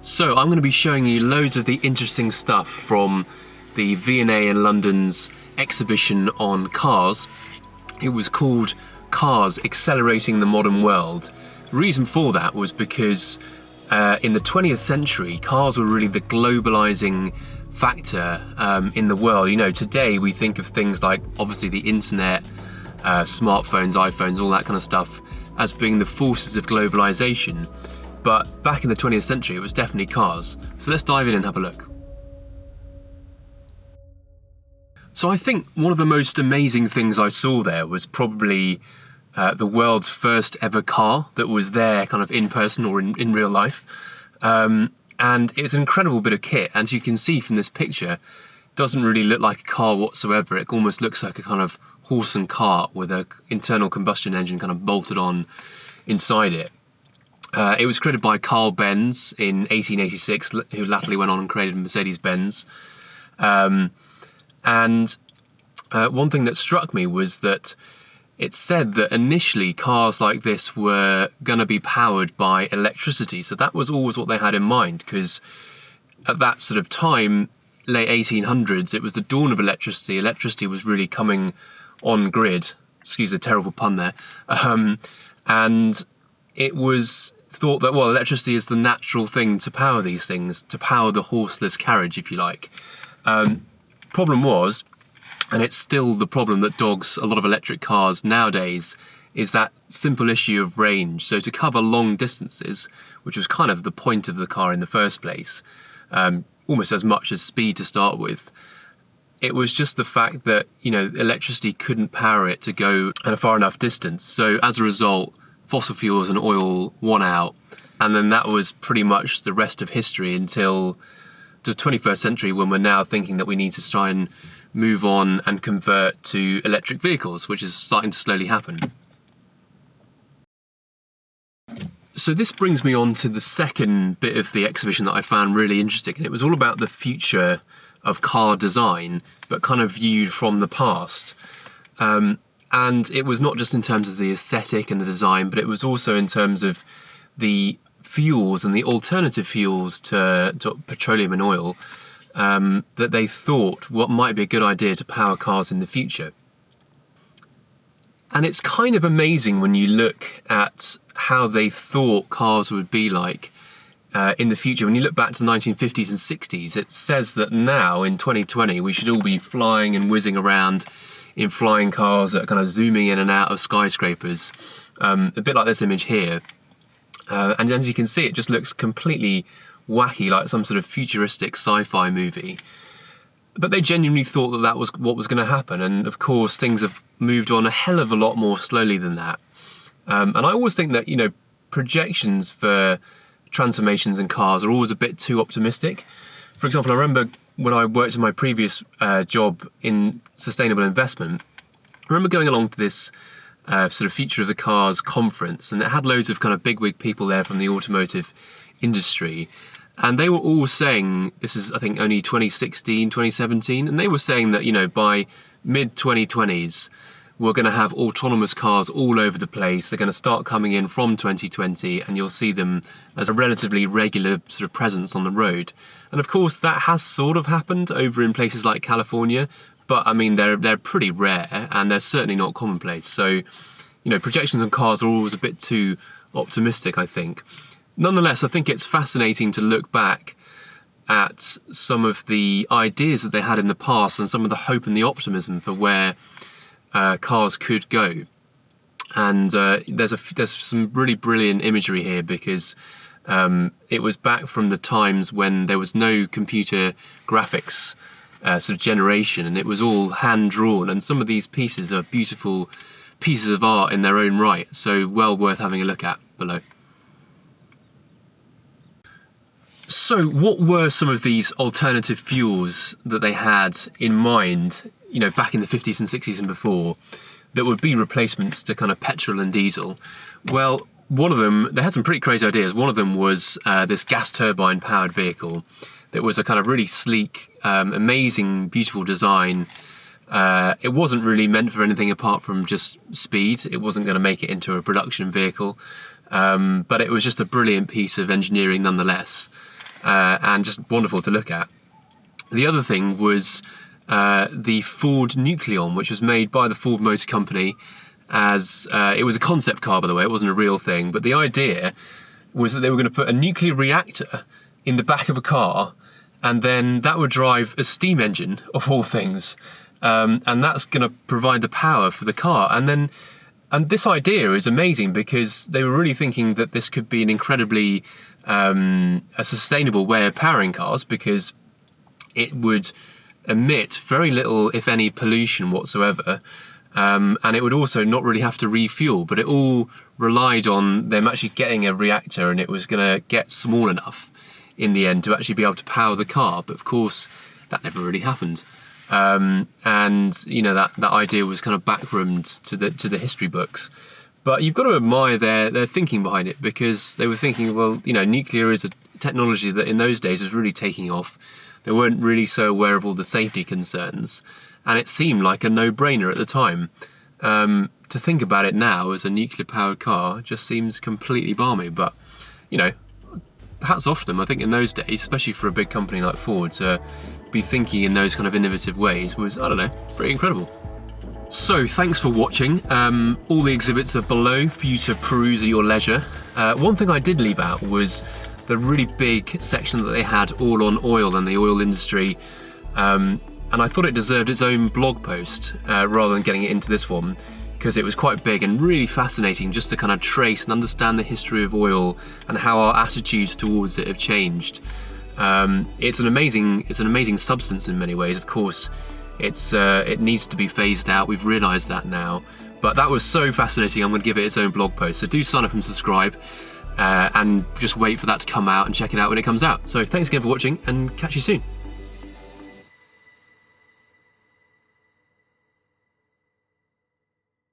So I'm going to be showing you loads of the interesting stuff from the V&A in London's exhibition on cars. It was called Cars Accelerating the Modern World. The reason for that was because in the 20th century, cars were really the globalizing factor in the world. You know, today we think of things like obviously the internet, smartphones, iPhones, all that kind of stuff as being the forces of globalization. But back in the 20th century, it was definitely cars. So let's dive in and have a look. So I think one of the most amazing things I saw there was probably the world's first ever car that was there kind of in person or in real life. And it's an incredible bit of kit. As you can see from this picture, it doesn't really look like a car whatsoever. It almost looks like a kind of horse and cart with an internal combustion engine kind of bolted on inside it. It was created by Carl Benz in 1886, who latterly went on and created Mercedes-Benz. And one thing that struck me was that it said that initially cars like this were going to be powered by electricity. So that was always what they had in mind, because at that sort of time, late 1800s, it was the dawn of electricity. Electricity was really coming on grid. Excuse the terrible pun there. And it was thought that, well, electricity is the natural thing to power these things, to power the horseless carriage, if you like. Problem was, and it's still the problem that dogs a lot of electric cars nowadays, is that simple issue of range. So to cover long distances, which was kind of the point of the car in the first place, almost as much as speed to start with, it was just the fact that, you know, electricity couldn't power it to go at a far enough distance. So as a result, fossil fuels and oil won out, and then that was pretty much the rest of history until the 21st century, when we're now thinking that we need to try and move on and convert to electric vehicles, which is starting to slowly happen. So this brings me on to the second bit of the exhibition that I found really interesting, and it was all about the future of car design, but kind of viewed from the past. And it was not just in terms of the aesthetic and the design, but it was also in terms of the fuels and the alternative fuels to petroleum and oil that they thought what might be a good idea to power cars in the future. And it's kind of amazing when you look at how they thought cars would be like in the future. When you look back to the 1950s and 60s, it says that now in 2020 we should all be flying and whizzing around in flying cars that are kind of zooming in and out of skyscrapers, a bit like this image here. And as you can see, it just looks completely wacky, like some sort of futuristic sci-fi movie. But they genuinely thought that that was what was going to happen. And of course, things have moved on a hell of a lot more slowly than that. And I always think that, you know, projections for transformations in cars are always a bit too optimistic. For example, I remember when I worked in my previous job in sustainable investment, I remember going along to this sort of Future of the Cars conference, and it had loads of kind of bigwig people there from the automotive industry. And they were all saying, this is, I think, only 2016, 2017, and they were saying that, you know, by mid-2020s, we're going to have autonomous cars all over the place. They're going to start coming in from 2020, and you'll see them as a relatively regular sort of presence on the road. And of course, that has sort of happened over in places like California, but I mean, they're pretty rare, and they're certainly not commonplace. So, you know, projections on cars are always a bit too optimistic, I think. Nonetheless, I think it's fascinating to look back at some of the ideas that they had in the past and some of the hope and the optimism for where cars could go. And there's some really brilliant imagery here, because it was back from the times when there was no computer graphics sort of generation, and it was all hand drawn, and some of these pieces are beautiful pieces of art in their own right, so well worth having a look at below. So what were some of these alternative fuels that they had in mind, you know, back in the 50s and 60s and before, that would be replacements to kind of petrol and diesel? Well, one of them, they had some pretty crazy ideas. One of them was this gas turbine powered vehicle that was a kind of really sleek, amazing, beautiful design. It wasn't really meant for anything apart from just speed. It wasn't going to make it into a production vehicle, but it was just a brilliant piece of engineering nonetheless. and just wonderful to look at. The other thing was the Ford Nucleon, which was made by the Ford Motor Company as it was a concept car, by the way, it wasn't a real thing, but the idea was that they were going to put a nuclear reactor in the back of a car, and then that would drive a steam engine, of all things, and that's going to provide the power for the car. And this idea is amazing because they were really thinking that this could be an incredibly a sustainable way of powering cars, because it would emit very little, if any, pollution whatsoever, and it would also not really have to refuel, but it all relied on them actually getting a reactor, and it was going to get small enough in the end to actually be able to power the car. But of course that never really happened, and you know, that idea was kind of backroomed to the history books. But you've got to admire their thinking behind it, because they were thinking, well, you know, nuclear is a technology that in those days was really taking off. They weren't really so aware of all the safety concerns, and it seemed like a no-brainer at the time. To think about it now as a nuclear-powered car just seems completely balmy, but, you know, hats off to them. I think in those days, especially for a big company like Ford, to be thinking in those kind of innovative ways was, I don't know, pretty incredible. So, thanks for watching. All the exhibits are below for you to peruse at your leisure. One thing I did leave out was the really big section that they had all on oil and the oil industry, and I thought it deserved its own blog post rather than getting it into this one, because it was quite big and really fascinating just to kind of trace and understand the history of oil and how our attitudes towards it have changed. It's an amazing substance in many ways. Of course, it needs to be phased out. We've realised that now, but that was so fascinating. I'm going to give it its own blog post. So do sign up and subscribe. And just wait for that to come out and check it out when it comes out. So thanks again for watching, and catch you soon.